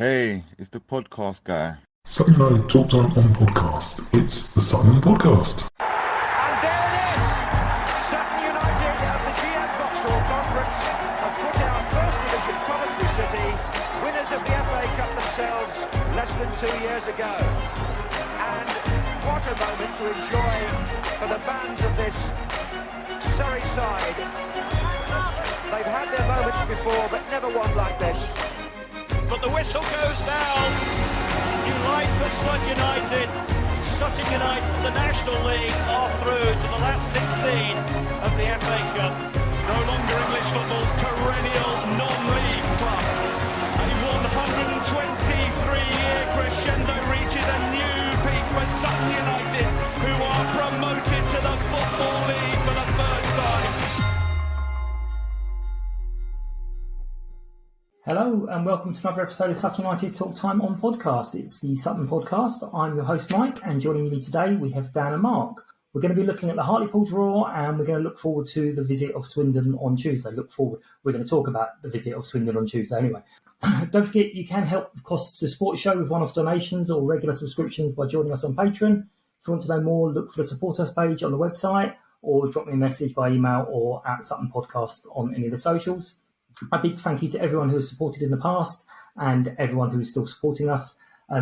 Hey, it's the podcast guy. Sutton United Talk Time on podcast. It's the Sutton Podcast. And there it is! Sutton United of the GM Vauxhall Conference have put out First Division Coventry City, winners of the FA Cup themselves less than 2 years ago. And what a moment to enjoy for the fans of this Surrey side. They've had their moments before, but never one like this. But the whistle goes now. Delight for Sutton United. Sutton United from the National League are through to the last 16 of the FA Cup. No longer English football's perennial non-league club. A 123-year crescendo reaches a new peak for Sutton United, who are promoted to the Football League for the first time. Hello and welcome to another episode of Sutton United Talk Time on podcast. It's the Sutton Podcast. I'm your host Mike, and joining me today we have Dan and Mark. We're going to be looking at the Hartlepool draw, and we're going to look forward to the visit of Swindon on Tuesday. We're going to talk about the visit of Swindon on Tuesday anyway. Don't forget you can help the costs to support the show with one-off donations or regular subscriptions by joining us on Patreon. If you want to know more, look for the support us page on the website, or drop me a message by email or at Sutton Podcast on any of the socials. A big thank you to everyone who has supported in the past and everyone who is still supporting us.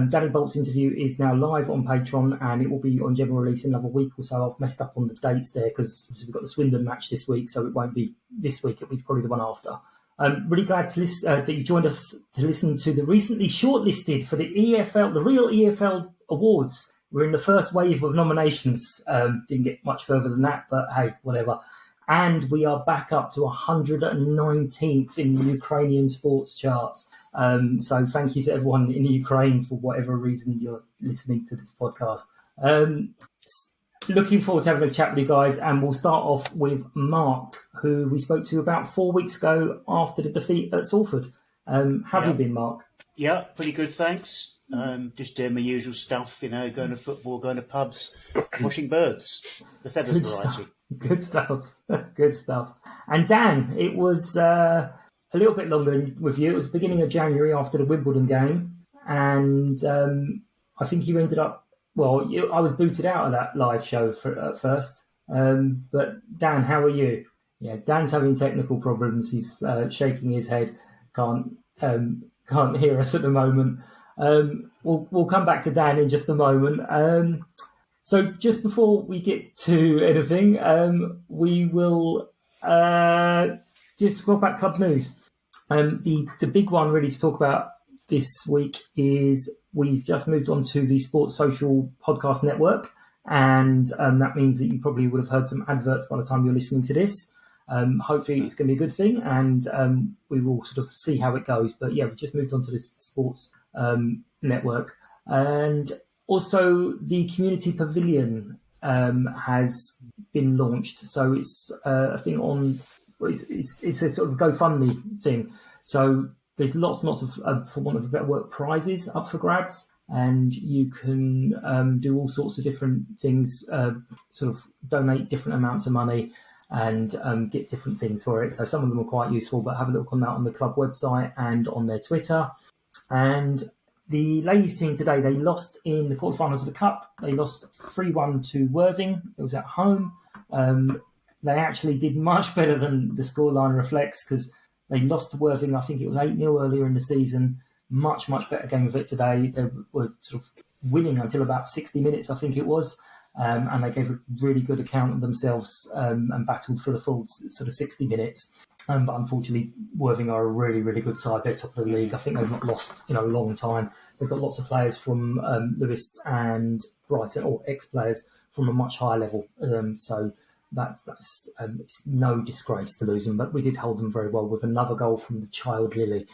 Danny Bolt's interview is now live on Patreon, and it will be on general release in another week or so. I've messed up on the dates there because we've got the Swindon match this week, so it won't be this week. It'll be probably the one after. I'm really glad to that you joined us to listen to the recently shortlisted for the EFL, the real EFL awards. We're in the first wave of nominations. Didn't get much further than that, but hey, whatever. And we are back up to 119th in the Ukrainian sports charts. So thank you to everyone in the Ukraine for whatever reason you're listening to this podcast. Looking forward to having a chat with you guys. And we'll start off with Mark, who we spoke to about 4 weeks ago after the defeat at Salford. How have you been, Mark? Yeah, pretty good, thanks. Just doing my usual stuff, going to football, going to pubs, watching birds, the feathered variety. Good stuff. Good stuff. And Dan, it was a little bit longer with you. It was the beginning of January after the Wimbledon game. And I think you ended up, I was booted out of that live show at first. But Dan, how are you? Yeah, Dan's having technical problems. He's shaking his head. Can't hear us at the moment. We'll come back to Dan in just a moment. So just before we get to anything, we will just talk about club news. The big one really to talk about this week is we've just moved on to the Sports Social Podcast Network, and that means that you probably would have heard some adverts by the time you're listening to this. Hopefully it's going to be a good thing, and we will sort of see how it goes. But yeah, we've just moved on to the Sports Network. And also, the Community Pavilion has been launched. So it's a thing on, it's a sort of GoFundMe thing. So there's lots of, for want of a better word, prizes up for grabs. And you can do all sorts of different things, sort of donate different amounts of money and get different things for it. So some of them are quite useful, but have a look on that on the club website and on their Twitter. And the ladies team today, they lost in the quarterfinals of the Cup. They lost 3-1 to Worthing. It was at home. They actually did much better than the scoreline reflects because they lost to Worthing, I think it was 8-0 earlier in the season. Much better game of it today. They were sort of winning until about 60 minutes, I think it was. And they gave a really good account of themselves and battled for the full sort of 60 minutes. But unfortunately, Worthing are a really, really good side. They're top of the league. I think they've not lost in a long time. They've got lots of players from Lewis and Brighton, or ex-players from a much higher level. So that's it's no disgrace to lose them. But we did hold them very well with another goal from the child Lily.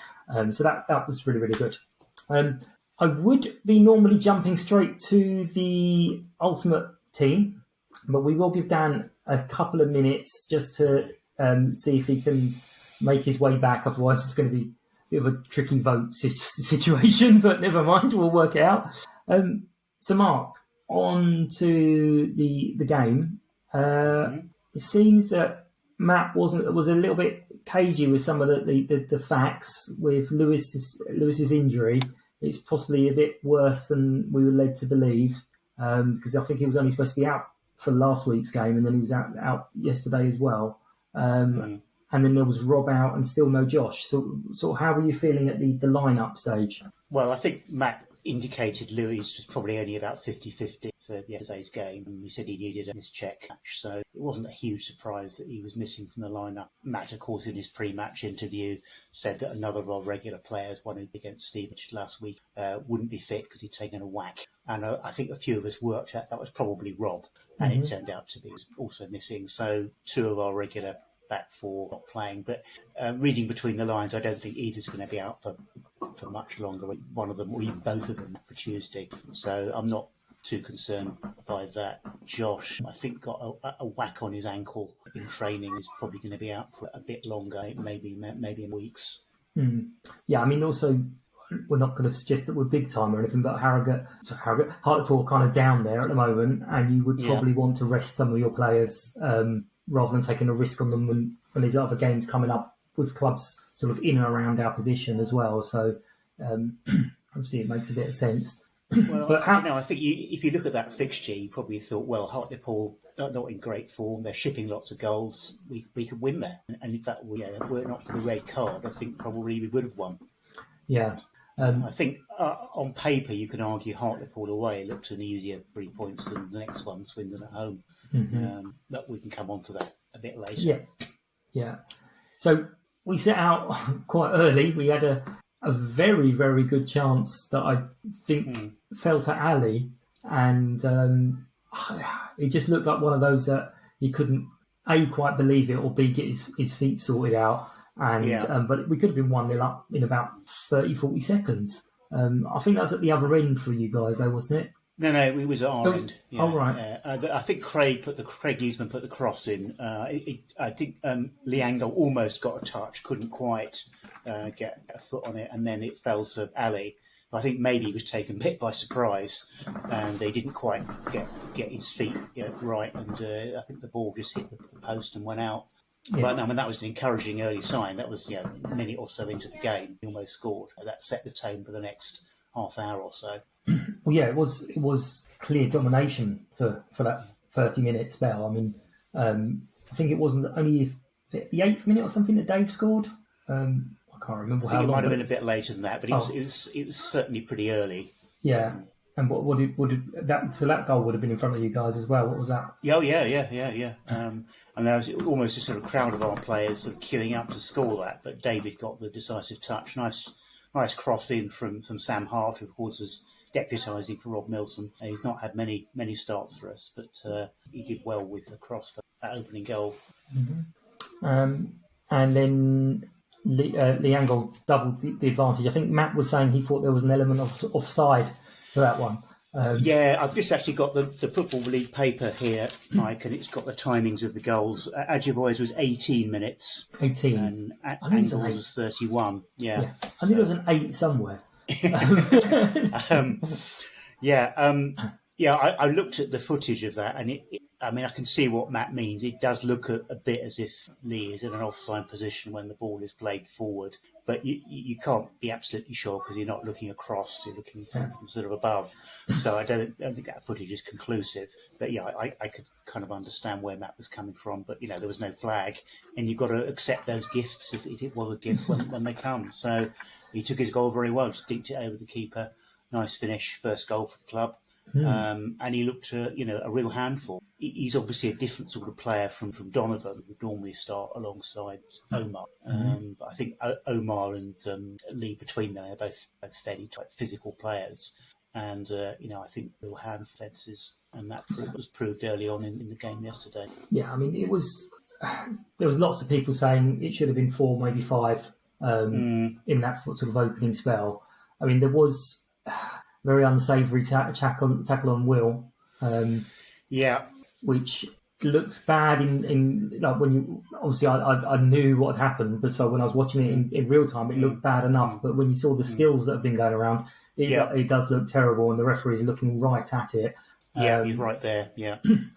So that was really, really good. I would be normally jumping straight to the ultimate team, but we will give Dan a couple of minutes just to see if he can make his way back. Otherwise, it's going to be a bit of a tricky vote situation, but never mind, we'll work it out. So, Mark, on to the game. It seems that Matt was a little bit cagey with some of the facts with Lewis's injury. It's possibly a bit worse than we were led to believe, because I think he was only supposed to be out for last week's game, and then he was out yesterday as well. And then there was Rob out and still no Josh. So how were you feeling at the lineup stage? Well, I think Matt indicated Lewis was probably only about 50-50 for yesterday's game, and he said he needed a check match, so it wasn't a huge surprise that he was missing from the lineup. Matt, of course, in his pre-match interview said that another of our regular players, one who against Stevenage last week, wouldn't be fit because he'd taken a whack, and I think a few of us worked out that was probably Rob, and it turned out to be also missing. So two of our regular back four not playing, but reading between the lines, I don't think either's going to be out for much longer. One of them, or even both of them, for Tuesday. So I'm not too concerned by that. Josh, I think, got a whack on his ankle in training. Is probably going to be out for a bit longer, maybe in weeks. Yeah, I mean, also, we're not going to suggest that we're big time or anything, but Hartlepool are kind of down there at the moment, and you would probably want to rest some of your players rather than taking a risk on them when there's other games coming up with clubs sort of in and around our position as well. So obviously it makes a bit of sense. Well, but I think if you look at that fixture, you probably thought, well, Hartlepool not in great form. They're shipping lots of goals. We could win there. And if that were not for the red card, I think probably we would have won. Yeah. I think on paper you can argue Hartlepool away looked an easier 3 points than the next one, Swindon at home. But we can come on to that a bit later. Yeah. So we set out quite early. We had a very, very good chance that I think fell to Ali, and it just looked like one of those that he couldn't A, quite believe it, or B, get his feet sorted out. And but we could have been 1-0 up in about 30-40 seconds. I think that's at the other end for you guys, though, wasn't it? No, it was at our end. Yeah. Oh, right. I think Craig Eastman put the cross in. I think Liango almost got a touch, couldn't quite get a foot on it, and then it fell to Ali. I think maybe he was taken a bit by surprise, and he didn't quite get his feet right, and I think the ball just hit the post and went out. Yeah. But I mean, that was an encouraging early sign. That was a minute or so into the game, he almost scored. That set the tone for the next half hour or so. Well, yeah, it was clear domination for that 30-minute spell. I mean, I think it wasn't only the 8th minute or something that Dave scored. I can't remember. I think it might have been a bit later than that, but it was certainly pretty early. Yeah. And what did that goal would have been in front of you guys as well? What was that? Oh yeah. And there was almost a sort of crowd of our players sort of queuing up to score that, but David got the decisive touch. Nice cross in from Sam Hart, who of course was deputising for Rob Milson. He's not had many starts for us, but he did well with the cross for that opening goal. And then Liango doubled the advantage. I think Matt was saying he thought there was an element of offside for that one. I've just actually got the Football League paper here, Mike, and it's got the timings of the goals. Ajiboy's was 18 minutes. 18. And Angles was 31. Yeah. I knew there was an 8 somewhere. I looked at the footage of that, and I can see what Matt means. It does look a bit as if Lee is in an offside position when the ball is played forward, but you can't be absolutely sure because you're not looking across, you're looking from sort of above. So I don't think that footage is conclusive. But I could kind of understand where Matt was coming from. But there was no flag, and you've got to accept those gifts if it was a gift when they come. So he took his goal very well, just dinked it over the keeper. Nice finish, first goal for the club. And he looked a real handful. He's obviously a different sort of player from Donovan, who would normally start alongside Omar. But I think Omar and Lee between them are both fairly type physical players. And, I think real hand fences, and that was proved early on in the game yesterday. Yeah, I mean, there was lots of people saying it should have been 4, maybe 5 in that sort of opening spell. I mean, there was very unsavoury tackle on Will. Which looks bad in like when you obviously I knew what had happened, but so when I was watching it in real time, it looked bad enough. But when you saw the stills that have been going around, it does look terrible, and the referee is looking right at it. He's right there. Yeah, I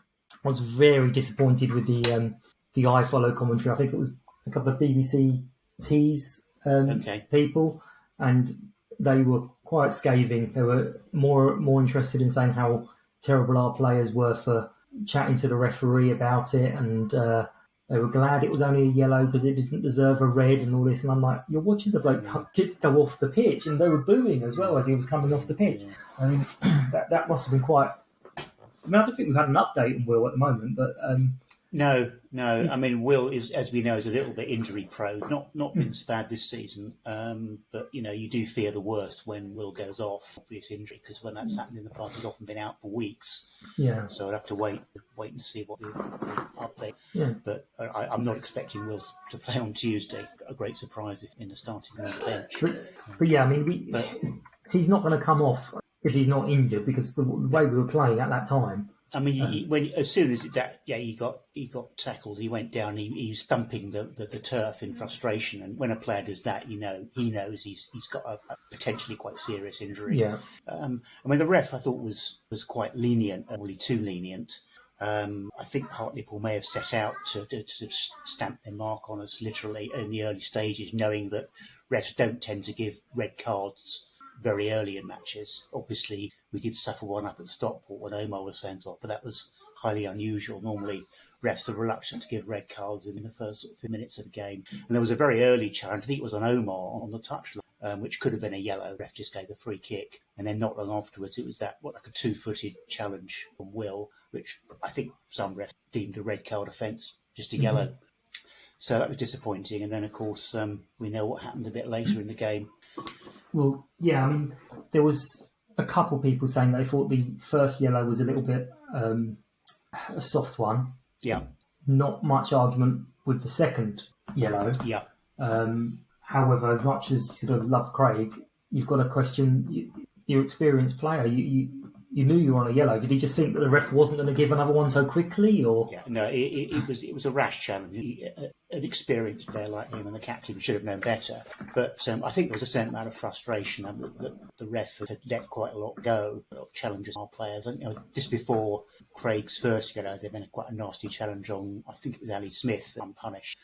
was very disappointed with the iFollow commentary. I think it was a couple of BBC Tees people, and they were quite scathing. They were more interested in saying how terrible our players were for chatting to the referee about it, and they were glad it was only a yellow because it didn't deserve a red and all this. And I'm like, you're watching the bloke go off the pitch, and they were booing as well as he was coming off the pitch. I mean, that must have been quite. I mean, I don't think we've had an update on Will at the moment, but no. I mean, Will is, as we know, is a little bit injury prone. Not been so bad this season, but you do fear the worst when Will goes off for this injury, because when that's happened in the past, he's often been out for weeks. Yeah. So I'd have to wait and see what the update. Yeah. But I'm not expecting Will to play on Tuesday. A great surprise if in the starting on the bench. But yeah, I mean, he's not going to come off if he's not injured, because the way we were playing at that time. I mean, as soon as he got tackled, he went down. He was thumping the turf in frustration. And when a player does that, he knows he's got a potentially quite serious injury. Yeah. I mean, the ref I thought was quite lenient, only too lenient. I think Hartlepool may have set out to stamp their mark on us literally in the early stages, knowing that refs don't tend to give red cards very early in matches. Obviously, we did suffer one up at Stockport when Omar was sent off, but that was highly unusual. Normally, refs are reluctant to give red cards in the first sort of few minutes of the game. And there was a very early challenge, I think it was on Omar on the touchline, which could have been a yellow. Ref just gave a free kick. And then not long afterwards, it was like a 2-footed challenge from Will, which I think some refs deemed a red card offence, just a yellow. So that was disappointing. And then, of course, we know what happened a bit later in the game. Well, yeah, I mean, there was a couple people saying they thought the first yellow was a little bit a soft one. Yeah. Not much argument with the second yellow. Yeah. However, as much as you sort of love Craig, you've got to question your experienced player. You knew you were on a yellow. Did he just think that the ref wasn't going to give another one so quickly, or? Yeah, no, it was a rash challenge. An experienced player like him and the captain should have known better. But I think there was a certain amount of frustration that the ref had let quite a lot go of challenges on our players. And, just before Craig's first yellow, there'd been quite a nasty challenge on, I think it was Ali Smith, unpunished.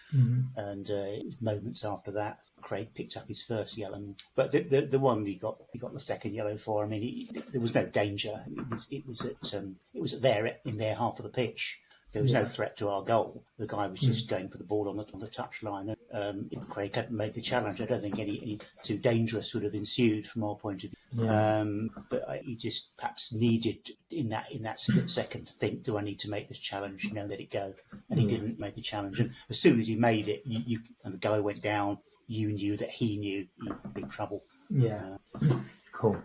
And moments after that, Craig picked up his first yellow. But the one he got the second yellow for. I mean, there was no danger. It was there in their half of the pitch. There was no threat to our goal. The guy was just going for the ball on the touchline. If Craig hadn't made the challenge, I don't think any too dangerous would have ensued from our point of view. Yeah. But he just perhaps needed in that split second to think, do I need to make this challenge? Let it go. And he didn't make the challenge. And as soon as he made it, and the guy went down, you knew that he knew he was in big trouble. Yeah. Cool.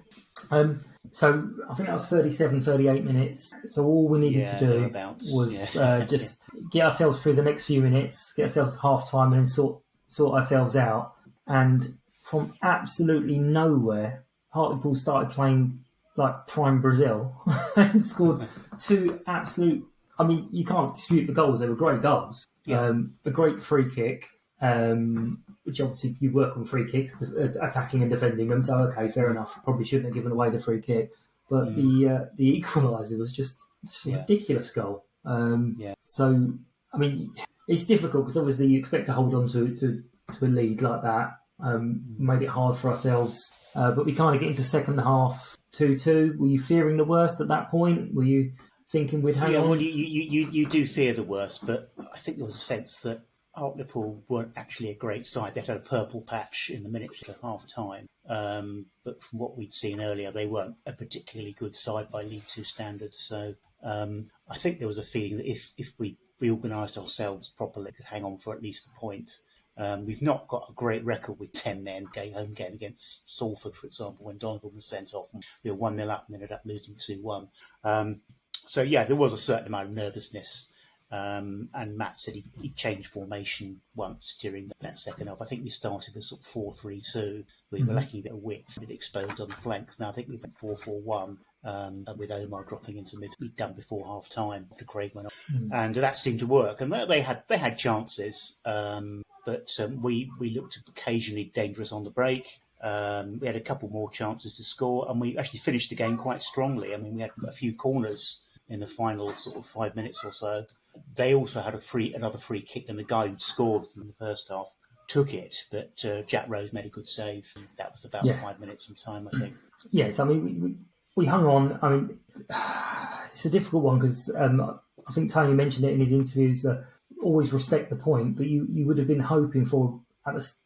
So I think that was 37, 38 minutes. So all we needed to do was just get ourselves through the next few minutes, get ourselves to half time, and then sort ourselves out. And from absolutely nowhere, Hartlepool started playing like prime Brazil and scored two absolute. I mean, you can't dispute the goals; they were great goals. Yeah. A great free kick. Which obviously you work on free kicks, attacking and defending them. So okay, fair enough. Probably shouldn't have given away the free kick, but the equaliser was just a ridiculous goal. So I mean, it's difficult because obviously you expect to hold on to a lead like that. Made it hard for ourselves, but we kind of get into second half 2-2. Were you fearing the worst at that point? Were you thinking we'd hang on? Yeah, well, you do fear the worst, but I think there was a sense that Hartlepool weren't actually a great side. They had a purple patch in the minutes of half time. But from what we'd seen earlier, they weren't a particularly good side by League Two standards. So I think there was a feeling that if we organised ourselves properly, we could hang on for at least a point. We've not got a great record with 10 men home game against Salford, for example, when Donovan was sent off. And we were 1-0 up and ended up losing 2-1. So, yeah, there was a certain amount of nervousness. And Matt said he changed formation once during that second half. I think we started with sort of 4-3-2. We were lacking a bit of width, a bit exposed on the flanks. Now I think we've went 4-4-1 with Omar dropping into mid. We'd done before half time after Craig went off, and that seemed to work. And they had chances, but we looked occasionally dangerous on the break. We had a couple more chances to score, and we actually finished the game quite strongly. I mean, we had a few corners in the final sort of 5 minutes or so. They also had another free kick, and the guy who scored in the first half took it, but Jack Rose made a good save. That was about 5 minutes from time, I think. Yes, I mean, we hung on. I mean, it's a difficult one because I think Tony mentioned it in his interviews that always respect the point, but you would have been hoping for,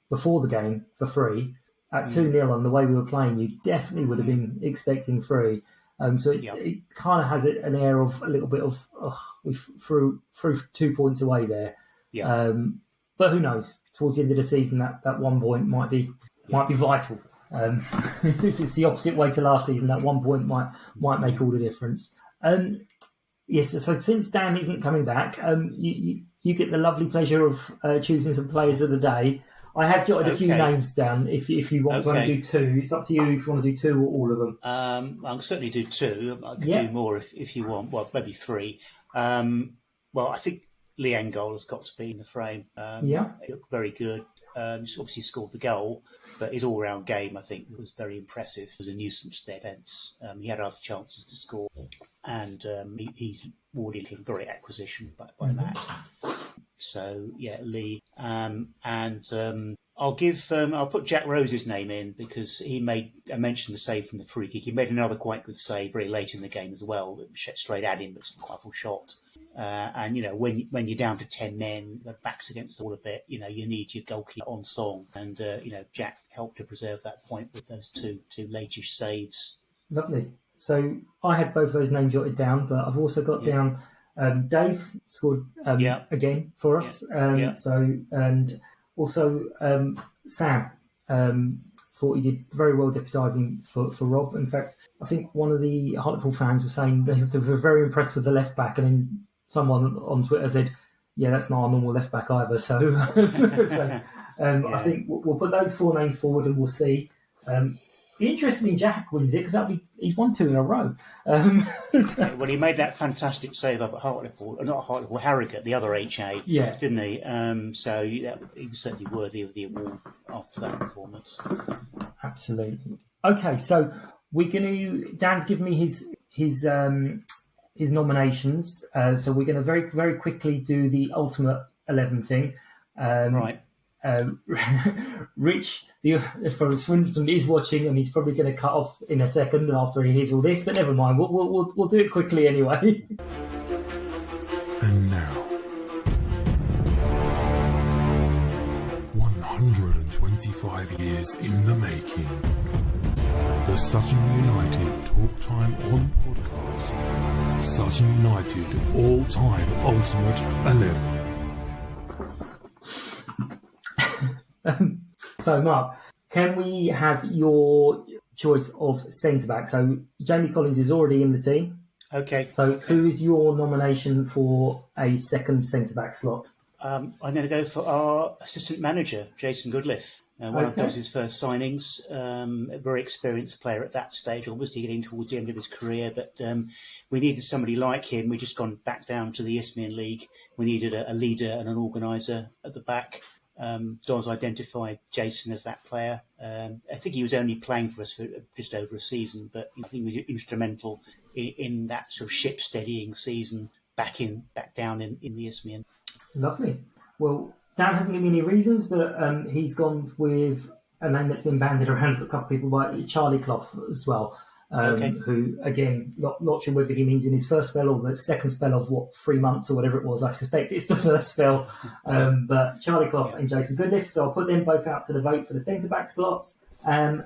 before the game, for 3. At 2-0 on the way we were playing, you definitely would have been expecting 3. So it kind of has an air of a little bit of, we threw 2 points away there. Yeah. But who knows? Towards the end of the season, that 1 point might be vital. If it's the opposite way to last season, that 1 point might make all the difference. Yes. So since Dan isn't coming back, you get the lovely pleasure of choosing some players of the day. I have jotted a few names down. If you want to do 2, it's up to you if you want to do 2 or all of them. I'll certainly do 2. I can do more if you want. Well, maybe 3. Well, I think Lee Engel has got to be in the frame. He looked very good. He's obviously scored the goal, but his all-round game, I think, was very impressive. It was a nuisance to their defence. He had other chances to score, and he's awarded him a great acquisition by Matt. So Lee, and I'll put Jack Rose's name in because I mentioned the save from the free kick. He made another quite good save very late in the game as well, straight at him, but it's quite a full shot. And when you're down to 10 men, the back's against the wall a bit, you need your goalkeeper on song, and Jack helped to preserve that point with those two latish saves. Lovely. So I had both of those names jotted down, but I've also got down Dave scored again for us. So and also Sam thought he did very well deputising for Rob. In fact, I think one of the Hartlepool fans was saying they were very impressed with the left back, and then someone on Twitter said, "Yeah, that's not our normal left back either." So, I think we'll put those 4 names forward, and we'll see. Be interested in Jack wins it because he's won 2 in a row. Well, he made that fantastic save up at Harrogate, the other HA, didn't he? So he was certainly worthy of the award after that performance. Absolutely. Okay, so Dan's given me his nominations. So we're going to very, very quickly do the ultimate 11 thing. Right. Rich, from Swindon, is watching, and he's probably going to cut off in a second after he hears all this. But never mind, we'll do it quickly anyway. And now, 125 years in the making. The Sutton United Talk Time on podcast. Sutton United all-time ultimate 11. So, Mark, can we have your choice of centre-back? So, Jamie Collins is already in the team. Okay. So, who is your nomination for a second centre-back slot? I'm going to go for our assistant manager, Jason Goodliffe. One of his first signings, a very experienced player at that stage, obviously getting towards the end of his career, but we needed somebody like him. We'd just gone back down to the Isthmian League. We needed a leader and an organiser at the back. Dawes identified Jason as that player. I think he was only playing for us for just over a season, but I think he was instrumental in that sort of ship steadying season back down in the Isthmian. Lovely. Well, Dan hasn't given me any reasons, but he's gone with a name that's been bandied around for a couple of people, by Charlie Clough as well. Who, again, not sure whether he means in his first spell or the second spell of 3 months or whatever it was. I suspect it's the first spell. But Charlie Clough and Jason Goodliffe. So I'll put them both out to the vote for the centre-back slots. And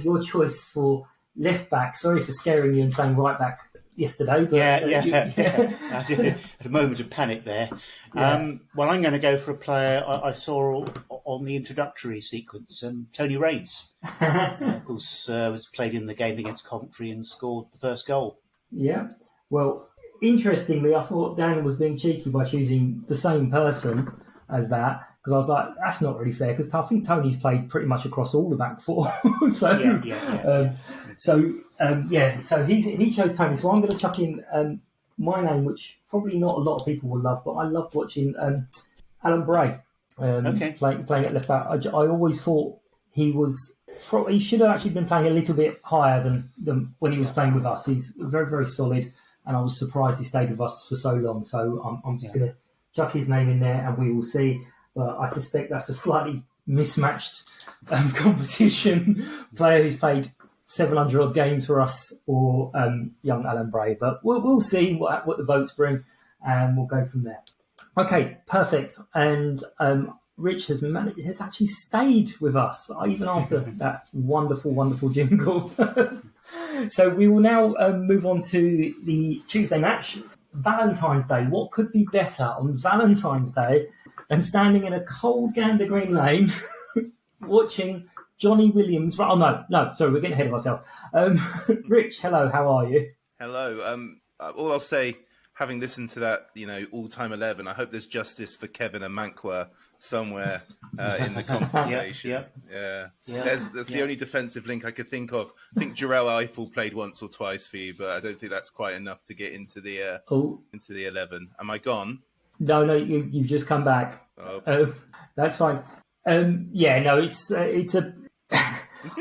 your choice for left-back. Sorry for scaring you and saying right-back yesterday. But, I did had a moment of panic there. Well, I'm going to go for a player I saw on the introductory sequence, Tony Raines. Of course, was played in the game against Coventry and scored the first goal. Yeah. Well, interestingly, I thought Dan was being cheeky by choosing the same person as that, because I was like, that's not really fair, because I think Tony's played pretty much across all the back four. So he chose Tony. So I'm going to chuck in my name, which probably not a lot of people will love, but I loved watching Alan Bray playing at left back. I always thought he should have actually been playing a little bit higher than when he was playing with us. He's very, very solid. and I was surprised he stayed with us for so long. So I'm just going to chuck his name in there, and we will see. But I suspect that's a slightly mismatched competition. Player who's played 700 odd games for us, or young Alan Bray. But we'll see what the votes bring, and we'll go from there. Okay, perfect. And Rich has actually stayed with us even after that wonderful, wonderful jingle. So we will now move on to the Tuesday match, Valentine's Day. What could be better on Valentine's Day than standing in a cold Gander Green Lane watching Johnny Williams? Oh, no, sorry, we're getting ahead of ourselves. Rich, hello, how are you? Hello. All I'll say, having listened to that, all-time 11, I hope there's justice for Kevin and Mankwa somewhere in the conversation. Yeah. That's the only defensive link I could think of. I think Jarrell Eiffel played once or twice for you, but I don't think that's quite enough to get into the 11. Am I gone? No, you've just come back. Oh. That's fine. It's a.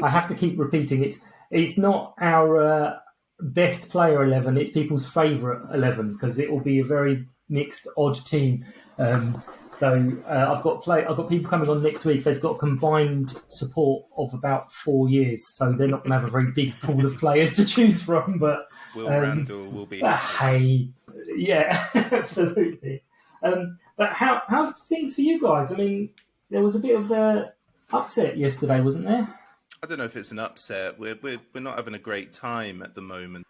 I have to keep repeating. It's not our best player 11. It's people's favourite 11 because it will be a very mixed, odd team. I've got people coming on next week. They've got combined support of about 4 years, so they're not going to have a very big pool of players to choose from. But Will Randall will be. Hey, yeah, absolutely. But how's things for you guys? I mean, there was a bit of a upset yesterday, wasn't there? I don't know if it's an upset. We're not having a great time at the moment.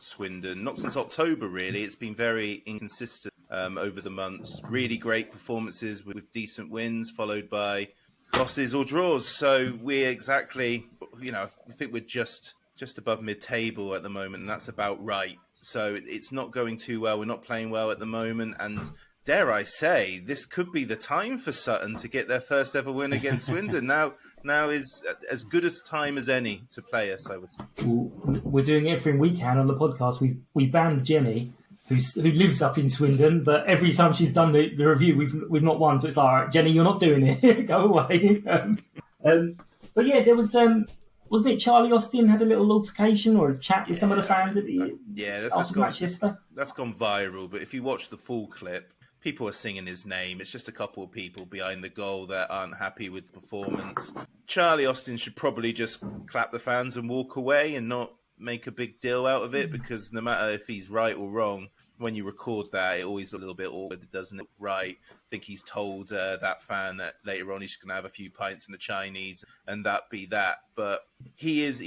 Swindon, not since October really. It's been very inconsistent over the months. Really great performances with decent wins, followed by losses or draws. So we're exactly, I think we're just above mid-table at the moment, and that's about right. So it's not going too well. We're not playing well at the moment, and dare I say, this could be the time for Sutton to get their first ever win against Swindon. Now is as good a time as any to play us, I would say. We're doing everything we can on the podcast. We banned Jenny, who lives up in Swindon, but every time she's done the review, we've not won. So it's like, all right, Jenny, you're not doing it. Go away. But yeah, there was wasn't it Charlie Austin had a little altercation or a chat with some of the fans at the after the match yesterday? That's gone viral. But if you watch the full clip, people are singing his name. It's just a couple of people behind the goal that aren't happy with the performance. Charlie Austin should probably just clap the fans and walk away and not make a big deal out of it, because no matter if he's right or wrong, when you record that, it always looks a little bit awkward. It doesn't look right. I think he's told that fan that later on he's going to have a few pints in the Chinese and that be that. But he is,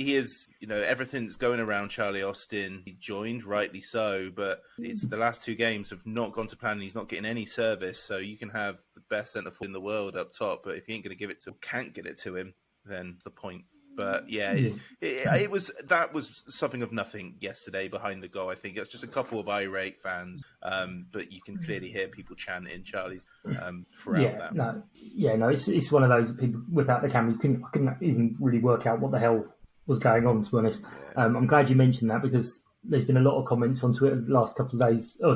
everything's going around Charlie Austin. He joined, rightly so, but it's the last two games have not gone to plan and he's not getting any service. So you can have the best centre forward in the world up top, but if you ain't going to give it to him, can't get it to him, then the point. But yeah, it was something of nothing yesterday behind the goal. I think it's just a couple of irate fans, but you can clearly hear people chanting Charlie's throughout that. It's one of those people whip out the camera. I couldn't even really work out what the hell was going on, to be honest. I'm glad you mentioned that, because there's been a lot of comments on Twitter the last couple of days, or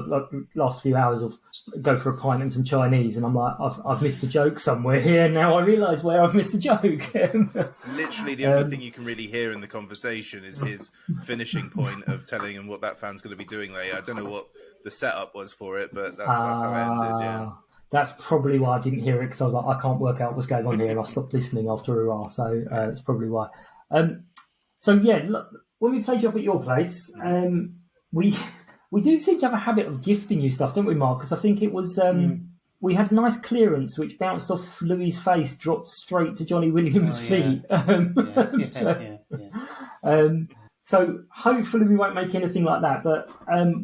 last few hours, of go for a pint and some Chinese, and I'm like, I've missed a joke somewhere here. Now I realise where I've missed a joke. It's literally the only thing you can really hear in the conversation is his finishing point of telling him what that fan's going to be doing later. I don't know what the setup was for it, but that's how it ended. Yeah. That's probably why I didn't hear it, because I was like, I can't work out what's going on here, and I stopped listening after a while. So that's probably why. Look, when we played you up at your place, we do seem to have a habit of gifting you stuff, don't we, Mark? Because I think it was we had nice clearance which bounced off Louis' face, dropped straight to Johnny Williams' feet. So hopefully we won't make anything like that. But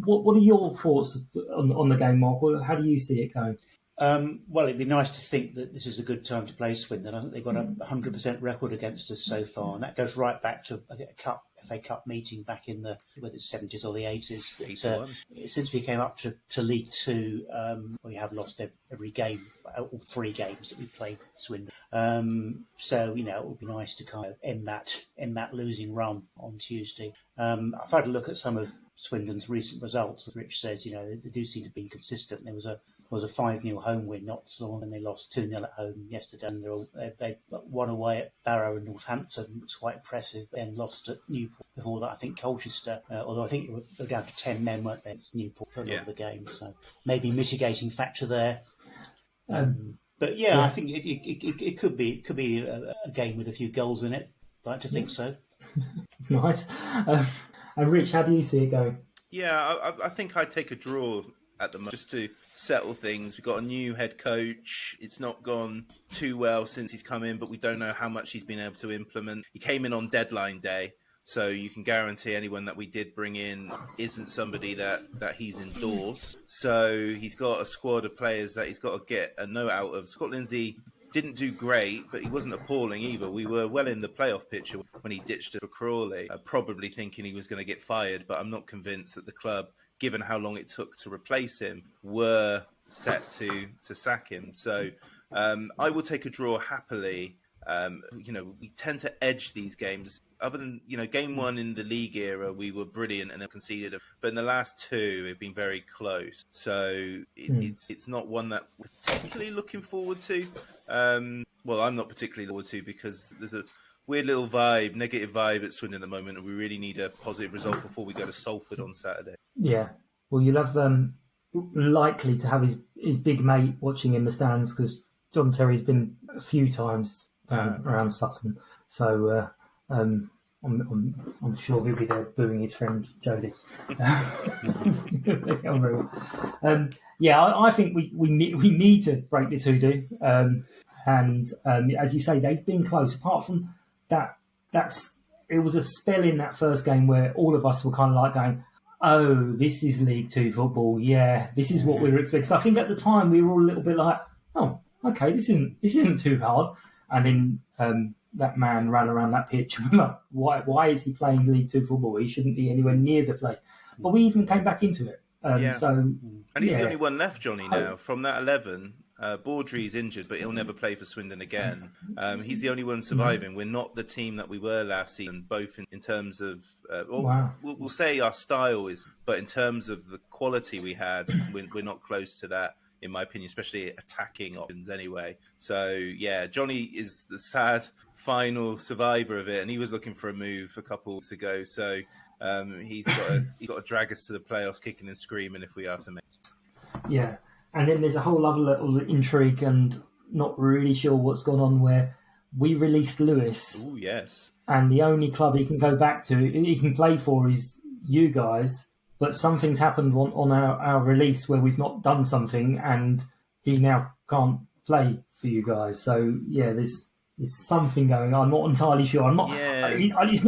what are your thoughts on the game, Mark? How do you see it going? Well, it'd be nice to think that this is a good time to play Swindon. I think they've got a 100% record against us so far, and that goes right back to a FA Cup meeting back in whether it's 70s or the 80s. But, since we came up to League Two, we have lost every game, all three games that we played Swindon. So it would be nice to kind of end that losing run on Tuesday. I've had a look at some of Swindon's recent results. As Rich says, they do seem to be consistent. There was a was a 5-0 home win not so long, and they lost 2-0 at home yesterday. And they won away at Barrow and Northampton, which was quite impressive, and lost at Newport before that. I think Colchester, although I think they were down to 10 men, weren't they? It's Newport for a lot of the games, so maybe mitigating factor there. But I think it could be a game with a few goals in it. I'd like to think so. Nice. And Rich, how do you see it going? Yeah, I think I'd take a draw at the moment just to settle things. We've got a new head coach. It's not gone too well since he's come in, but we don't know how much he's been able to implement. He came in on deadline day, so you can guarantee anyone that we did bring in isn't somebody that he's endorsed. So he's got a squad of players that he's got to get a note out of. Scott Lindsay didn't do great, but he wasn't appalling either. We were well in the playoff picture when he ditched it for Crawley, probably thinking he was going to get fired, but I'm not convinced that the club, given how long it took to replace him, were set to sack him. So I will take a draw happily. We tend to edge these games. Other than, game one in the league era, we were brilliant and then conceded. But in the last two, we've been very close. So it's not one that we're particularly looking forward to. Well, I'm not particularly looking forward to because there's a weird little negative vibe at Swindon at the moment, and we really need a positive result before we go to Salford on Saturday. Yeah. Well, you'll have likely to have his big mate watching in the stands because John Terry's been a few times around Sutton. So I'm sure he'll be there booing his friend Jodie. I think we need to break this hoodoo. And as you say, they've been close. Apart from that, it was a spell in that first game where all of us were kind of like going, "Oh, this is League Two football. Yeah, this is what we were expecting." So I think at the time we were all a little bit like, "Oh, okay, this isn't too hard." And then that man ran around that pitch. Why is he playing League Two football? He shouldn't be anywhere near the place. But we even came back into it. And he's the only one left, Johnny, now. From that 11, Baudry's injured, but he'll never play for Swindon again. He's the only one surviving. We're not the team that we were last season, both in terms of... we'll say our style is... But in terms of the quality we had, we're not close to that, in my opinion, especially attacking options anyway. So, Johnny is the sad final survivor of it, and he was looking for a move a couple weeks ago. So he's got to drag us to the playoffs kicking and screaming if we are to make it. Yeah, and then there's a whole other little intrigue and not really sure what's gone on where we released Lewis. Oh, yes. And the only club he can go back to, he can play for is you guys. But something's happened on our release where we've not done something and he now can't play for you guys. So, there's something going on. I'm not entirely sure. I'm not. Yeah. It's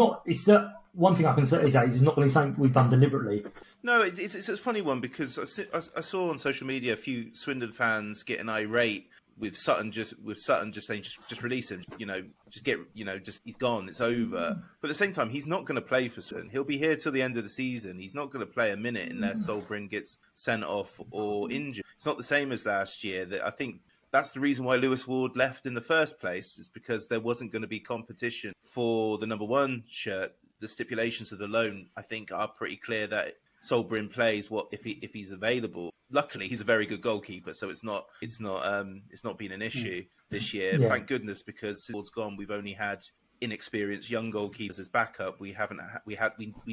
one thing I can say is it's not going to be something we've done deliberately. No, it's a funny one because I saw on social media a few Swindon fans getting irate with Sutton just saying just release him, he's gone, it's over. But at the same time, he's not going to play for Swindon. He'll be here till the end of the season. He's not going to play a minute unless Solbryn gets sent off or injured. It's not the same as last year. That I think that's the reason why Lewis Ward left in the first place, is because there wasn't going to be competition for the number one shirt. The stipulations of the loan, I think, are pretty clear that Solbryn plays if he's available. Luckily, he's a very good goalkeeper, so it's not been an issue this year. Yeah. Thank goodness, because since Ward's gone, we've only had inexperienced young goalkeepers as backup. We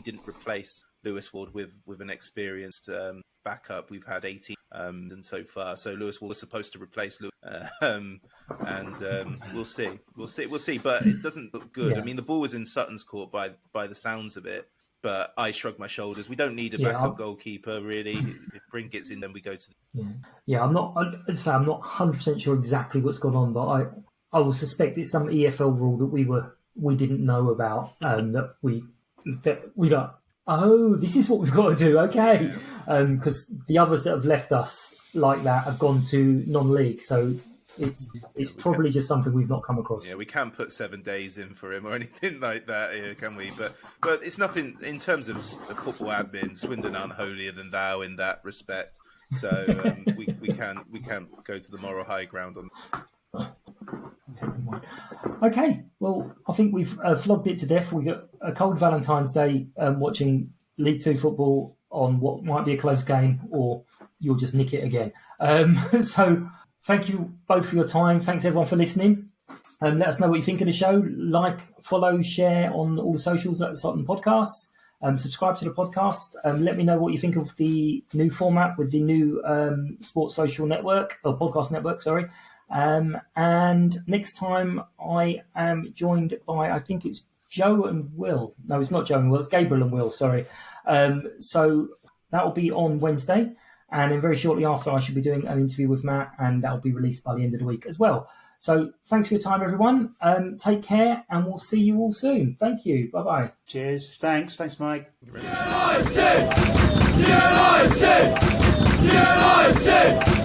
didn't replace Lewis Ward with an experienced backup. We've had 18 and so far. So Lewis Ward was supposed to replace Lewis, and we'll see. But it doesn't look good. Yeah. I mean, the ball was in Sutton's court by the sounds of it. But I shrug my shoulders. We don't need a backup goalkeeper, really. If Brink gets in, then we go to I'm not 100% sure exactly what's gone on, but I will suspect it's some EFL rule that we didn't know about, that we got. Oh, this is what we've got to do. Okay, because the others that have left us like that have gone to non-league, so. It's probably just something we've not come across. Yeah, we can't put 7 days in for him or anything like that here, can we? But it's nothing in terms of football admin. Swindon aren't holier than thou in that respect. So we can't go to the moral high ground on. Okay, well, I think we've flogged it to death. We got a cold Valentine's Day watching League Two football on what might be a close game, or you'll just nick it again. So thank you both for your time. Thanks everyone for listening. Let us know what you think of the show. Like, follow, share on all the socials at the Sutton Podcasts. Subscribe to the podcast. Let me know what you think of the new format with the new sports social network, or podcast network, sorry. And next time I am joined by, I think it's Joe and Will. No, it's not Joe and Will. It's Gabriel and Will, sorry. So that will be on Wednesday. And then very shortly after, I should be doing an interview with Matt, and that will be released by the end of the week as well. So thanks for your time, everyone. Take care, and we'll see you all soon. Thank you. Bye-bye. Cheers. Thanks, Mike. United! United! United!